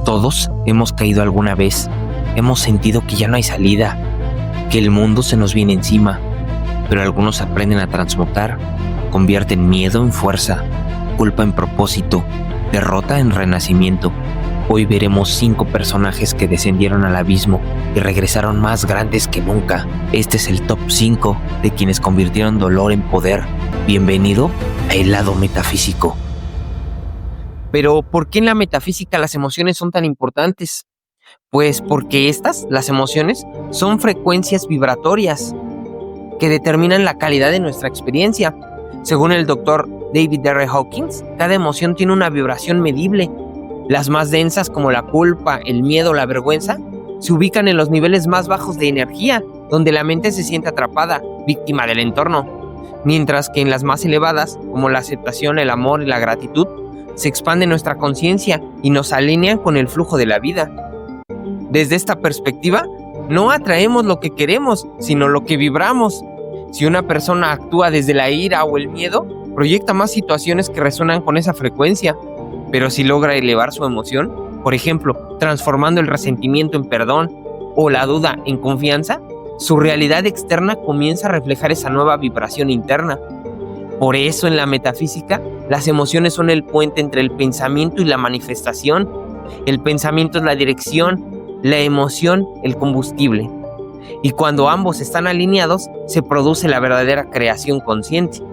Todos hemos caído alguna vez, hemos sentido que ya no hay salida, que el mundo se nos viene encima, pero algunos aprenden a transmutar, convierten miedo en fuerza, culpa en propósito, derrota en renacimiento. Hoy veremos 5 personajes que descendieron al abismo y regresaron más grandes que nunca. Este es el top 5 de quienes convirtieron dolor en poder. Bienvenido a El Lado Metafísico. Pero, ¿por qué en la metafísica las emociones son tan importantes? Pues porque las emociones, son frecuencias vibratorias que determinan la calidad de nuestra experiencia. Según el doctor David R. Hawkins, cada emoción tiene una vibración medible. Las más densas, como la culpa, el miedo, la vergüenza, se ubican en los niveles más bajos de energía, donde la mente se siente atrapada, víctima del entorno. Mientras que en las más elevadas, como la aceptación, el amor y la gratitud, se expande nuestra conciencia y nos alinean con el flujo de la vida. Desde esta perspectiva, no atraemos lo que queremos, sino lo que vibramos. Si una persona actúa desde la ira o el miedo, proyecta más situaciones que resuenan con esa frecuencia. Pero si logra elevar su emoción, por ejemplo, transformando el resentimiento en perdón o la duda en confianza, su realidad externa comienza a reflejar esa nueva vibración interna. Por eso en la metafísica, las emociones son el puente entre el pensamiento y la manifestación. El pensamiento es la dirección, la emoción el combustible. Y cuando ambos están alineados, se produce la verdadera creación consciente.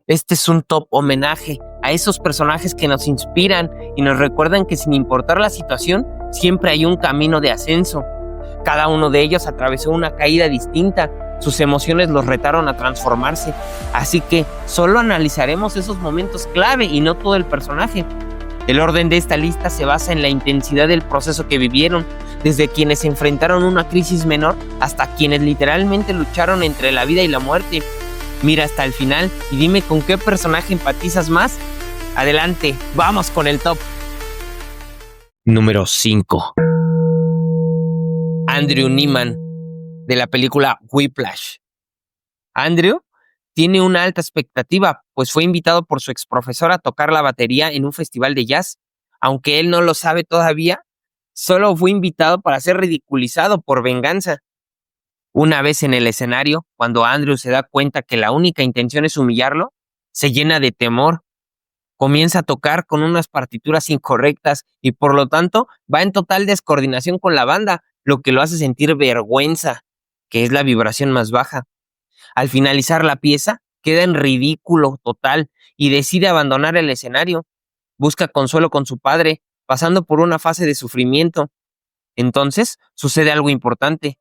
Este es un top homenaje a esos personajes que nos inspiran y nos recuerdan que sin importar la situación, siempre hay un camino de ascenso. Cada uno de ellos atravesó una caída distinta. Sus emociones los retaron a transformarse. Así que solo analizaremos esos momentos clave y no todo el personaje. El orden de esta lista se basa en la intensidad del proceso que vivieron, desde quienes enfrentaron una crisis menor hasta quienes literalmente lucharon entre la vida y la muerte. Mira hasta el final y dime con qué personaje empatizas más. Adelante, vamos con el top. Número 5. Andrew Neiman, de la película Whiplash. Andrew tiene una alta expectativa, pues fue invitado por su exprofesor a tocar la batería en un festival de jazz. Aunque él no lo sabe todavía, solo fue invitado para ser ridiculizado por venganza. Una vez en el escenario, cuando Andrew se da cuenta que la única intención es humillarlo, se llena de temor. Comienza a tocar con unas partituras incorrectas y por lo tanto va en total descoordinación con la banda, lo que lo hace sentir vergüenza, que es la vibración más baja. Al finalizar la pieza, queda en ridículo total y decide abandonar el escenario. Busca consuelo con su padre, pasando por una fase de sufrimiento. Entonces, sucede algo importante.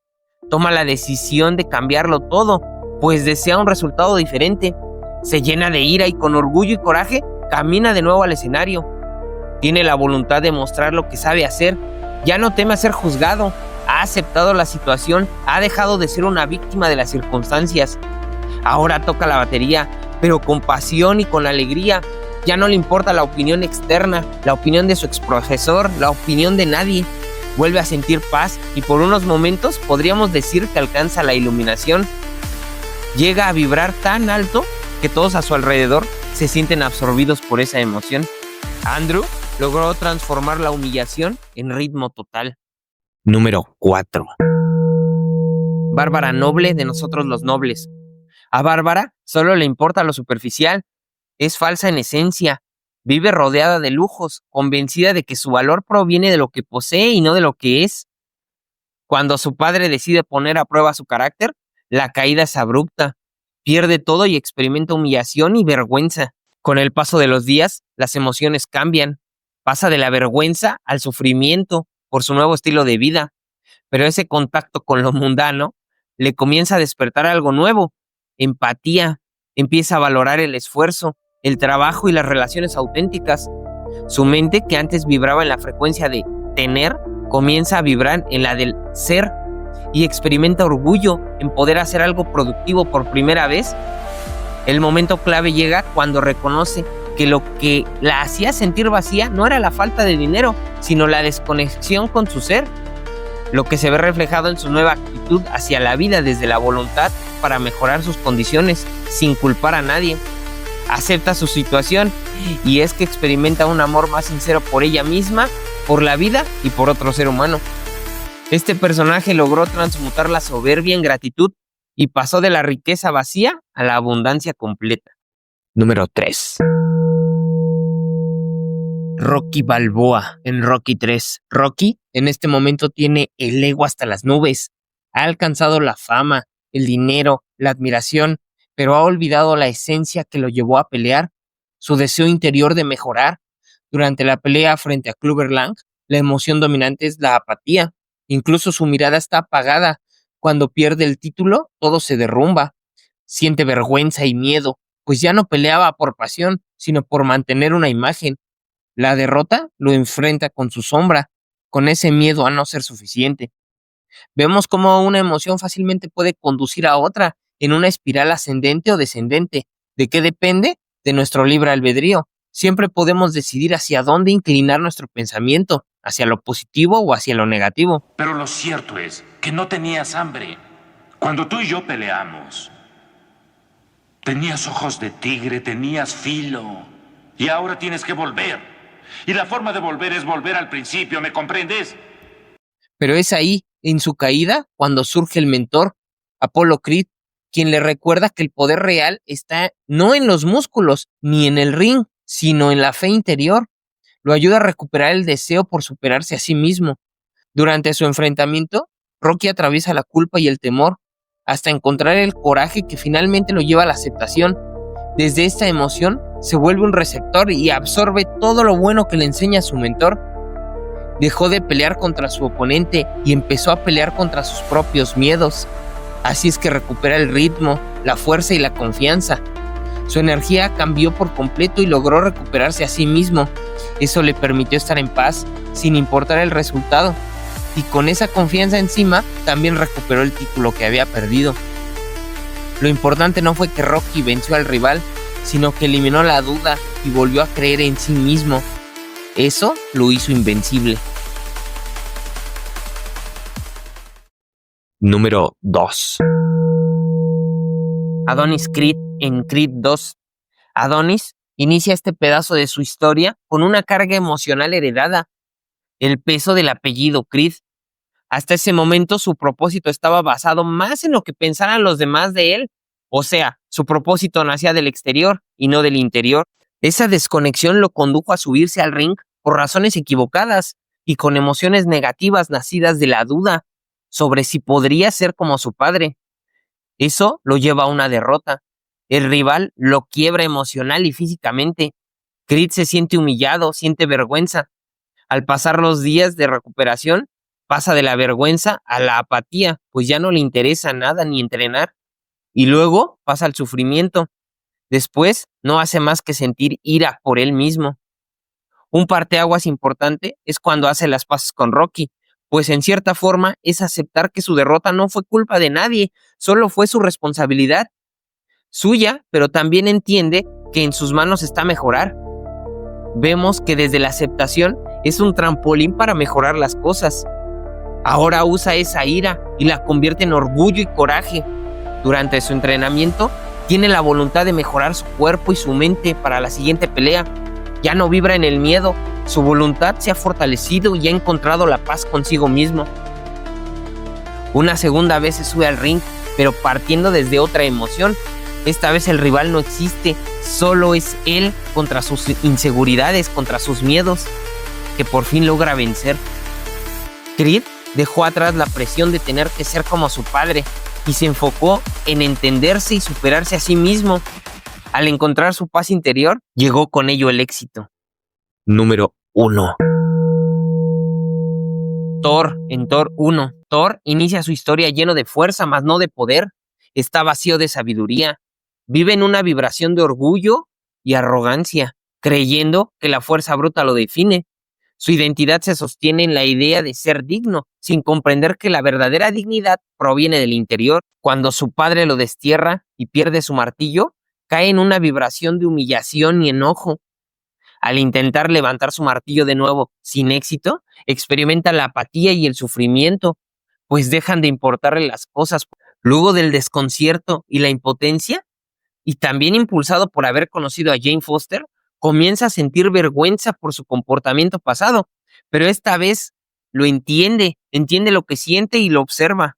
Toma la decisión de cambiarlo todo, pues desea un resultado diferente. Se llena de ira y con orgullo y coraje, camina de nuevo al escenario. Tiene la voluntad de mostrar lo que sabe hacer. Ya no teme a ser juzgado. Ha aceptado la situación, ha dejado de ser una víctima de las circunstancias. Ahora toca la batería, pero con pasión y con alegría. Ya no le importa la opinión externa, la opinión de su exprofesor, la opinión de nadie. Vuelve a sentir paz y por unos momentos podríamos decir que alcanza la iluminación. Llega a vibrar tan alto que todos a su alrededor se sienten absorbidos por esa emoción. Andrew logró transformar la humillación en ritmo total. Número 4. Bárbara Noble, de Nosotros los Nobles. A Bárbara solo le importa lo superficial. Es falsa en esencia. Vive rodeada de lujos, convencida de que su valor proviene de lo que posee y no de lo que es. Cuando su padre decide poner a prueba su carácter, la caída es abrupta. Pierde todo y experimenta humillación y vergüenza. Con el paso de los días, las emociones cambian. Pasa de la vergüenza al sufrimiento por su nuevo estilo de vida. Pero ese contacto con lo mundano le comienza a despertar algo nuevo. Empatía. Empieza a valorar el esfuerzo, el trabajo y las relaciones auténticas. Su mente, que antes vibraba en la frecuencia de tener, comienza a vibrar en la del ser y experimenta orgullo en poder hacer algo productivo por primera vez. El momento clave llega cuando reconoce que lo que la hacía sentir vacía no era la falta de dinero, sino la desconexión con su ser, lo que se ve reflejado en su nueva actitud hacia la vida desde la voluntad para mejorar sus condiciones, sin culpar a nadie. acepta su situación y es que experimenta un amor más sincero por ella misma, por la vida y por otro ser humano. Este personaje logró transmutar la soberbia en gratitud y pasó de la riqueza vacía a la abundancia completa. Número 3. Rocky Balboa en Rocky 3. Rocky en este momento tiene el ego hasta las nubes. Ha alcanzado la fama, el dinero, la admiración, pero ha olvidado la esencia que lo llevó a pelear, su deseo interior de mejorar. Durante la pelea frente a Clubber Lang, la emoción dominante es la apatía. Incluso su mirada está apagada. Cuando pierde el título, todo se derrumba. Siente vergüenza y miedo, pues ya no peleaba por pasión, sino por mantener una imagen. La derrota lo enfrenta con su sombra, con ese miedo a no ser suficiente. Vemos cómo una emoción fácilmente puede conducir a otra en una espiral ascendente o descendente. ¿De qué depende? De nuestro libre albedrío. Siempre podemos decidir hacia dónde inclinar nuestro pensamiento, hacia lo positivo o hacia lo negativo. Pero lo cierto es que no tenías hambre. Cuando tú y yo peleamos, tenías ojos de tigre, tenías filo. Y ahora tienes que volver. Y la forma de volver es volver al principio, ¿me comprendes? Pero es ahí, en su caída, cuando surge el mentor, Apollo Creed, quien le recuerda que el poder real está no en los músculos ni en el ring, sino en la fe interior. Lo ayuda a recuperar el deseo por superarse a sí mismo. Durante su enfrentamiento, Rocky atraviesa la culpa y el temor, hasta encontrar el coraje que finalmente lo lleva a la aceptación. Desde esta emoción, se vuelve un receptor y absorbe todo lo bueno que le enseña su mentor. Dejó de pelear contra su oponente y empezó a pelear contra sus propios miedos. Así es que recupera el ritmo, la fuerza y la confianza. Su energía cambió por completo y logró recuperarse a sí mismo. Eso le permitió estar en paz, sin importar el resultado. Y con esa confianza encima, también recuperó el título que había perdido. Lo importante no fue que Rocky venció al rival, sino que eliminó la duda y volvió a creer en sí mismo. Eso lo hizo invencible. Número 2. Adonis Creed en Creed 2. Adonis inicia este pedazo de su historia con una carga emocional heredada, el peso del apellido Creed. Hasta ese momento su propósito estaba basado más en lo que pensaran los demás de él. O sea, su propósito nacía del exterior y no del interior. Esa desconexión lo condujo a subirse al ring por razones equivocadas y con emociones negativas nacidas de la duda sobre si podría ser como su padre. Eso lo lleva a una derrota. El rival lo quiebra emocional y físicamente. Creed se siente humillado, siente vergüenza. Al pasar los días de recuperación, pasa de la vergüenza a la apatía, pues ya no le interesa nada ni entrenar. Y luego pasa al sufrimiento. Después no hace más que sentir ira por él mismo. Un parteaguas importante es cuando hace las paces con Rocky, pues en cierta forma es aceptar que su derrota no fue culpa de nadie, solo fue su responsabilidad. Suya, pero también entiende que en sus manos está mejorar. Vemos que desde la aceptación es un trampolín para mejorar las cosas. Ahora usa esa ira y la convierte en orgullo y coraje. Durante su entrenamiento, tiene la voluntad de mejorar su cuerpo y su mente para la siguiente pelea. Ya no vibra en el miedo, su voluntad se ha fortalecido y ha encontrado la paz consigo mismo. Una segunda vez se sube al ring, pero partiendo desde otra emoción. Esta vez el rival no existe, solo es él contra sus inseguridades, contra sus miedos, que por fin logra vencer. Creed dejó atrás la presión de tener que ser como su padre y se enfocó en entenderse y superarse a sí mismo. Al encontrar su paz interior, llegó con ello el éxito. Número 1. Thor en Thor 1. Thor inicia su historia lleno de fuerza, mas no de poder. Está vacío de sabiduría. Vive en una vibración de orgullo y arrogancia, creyendo que la fuerza bruta lo define. Su identidad se sostiene en la idea de ser digno, sin comprender que la verdadera dignidad proviene del interior. Cuando su padre lo destierra y pierde su martillo, cae en una vibración de humillación y enojo. Al intentar levantar su martillo de nuevo sin éxito, experimenta la apatía y el sufrimiento, pues dejan de importarle las cosas. Luego del desconcierto y la impotencia, y también impulsado por haber conocido a Jane Foster, comienza a sentir vergüenza por su comportamiento pasado, pero esta vez lo entiende lo que siente y lo observa.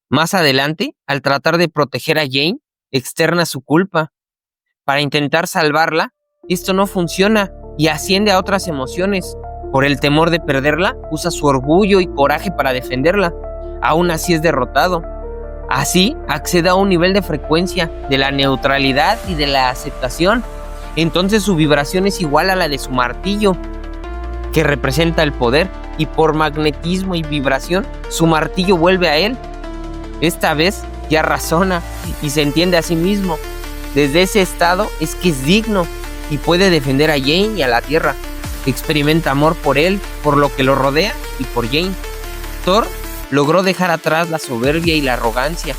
Más adelante, al tratar de proteger a Jane, externa su culpa. Para intentar salvarla, esto no funciona y asciende a otras emociones. Por el temor de perderla, usa su orgullo y coraje para defenderla. Aún así es derrotado. Así, accede a un nivel de frecuencia, de la neutralidad y de la aceptación. Entonces su vibración es igual a la de su martillo, que representa el poder, y por magnetismo y vibración, su martillo vuelve a él. Esta vez ya razona y se entiende a sí mismo. Desde ese estado es que es digno y puede defender a Jane y a la Tierra. Experimenta amor por él, por lo que lo rodea y por Jane. Thor logró dejar atrás la soberbia y la arrogancia.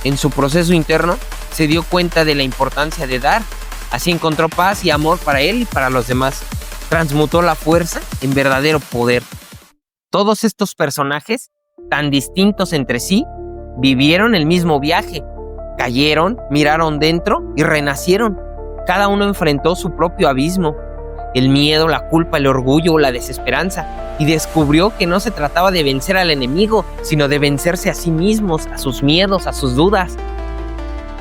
En su proceso interno se dio cuenta de la importancia de dar. Así encontró paz y amor para él y para los demás. Transmutó la fuerza en verdadero poder. Todos estos personajes, tan distintos entre sí, vivieron el mismo viaje. Cayeron, miraron dentro y renacieron. Cada uno enfrentó su propio abismo, el miedo, la culpa, el orgullo o la desesperanza, y descubrió que no se trataba de vencer al enemigo, sino de vencerse a sí mismos, a sus miedos, a sus dudas.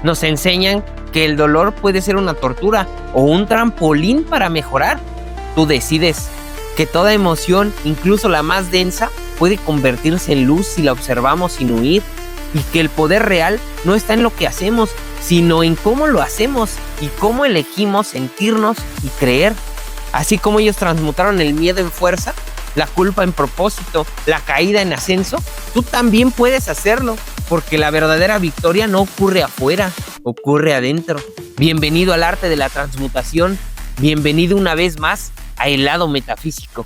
Nos enseñan que el dolor puede ser una tortura o un trampolín para mejorar. Tú decides. Que toda emoción, incluso la más densa, puede convertirse en luz si la observamos sin huir, y que el poder real no está en lo que hacemos, sino en cómo lo hacemos y cómo elegimos sentirnos y creer. Así como ellos transmutaron el miedo en fuerza, la culpa en propósito, la caída en ascenso, tú también puedes hacerlo, porque la verdadera victoria no ocurre afuera, ocurre adentro. Bienvenido al arte de la transmutación, bienvenido una vez más a el lado metafísico.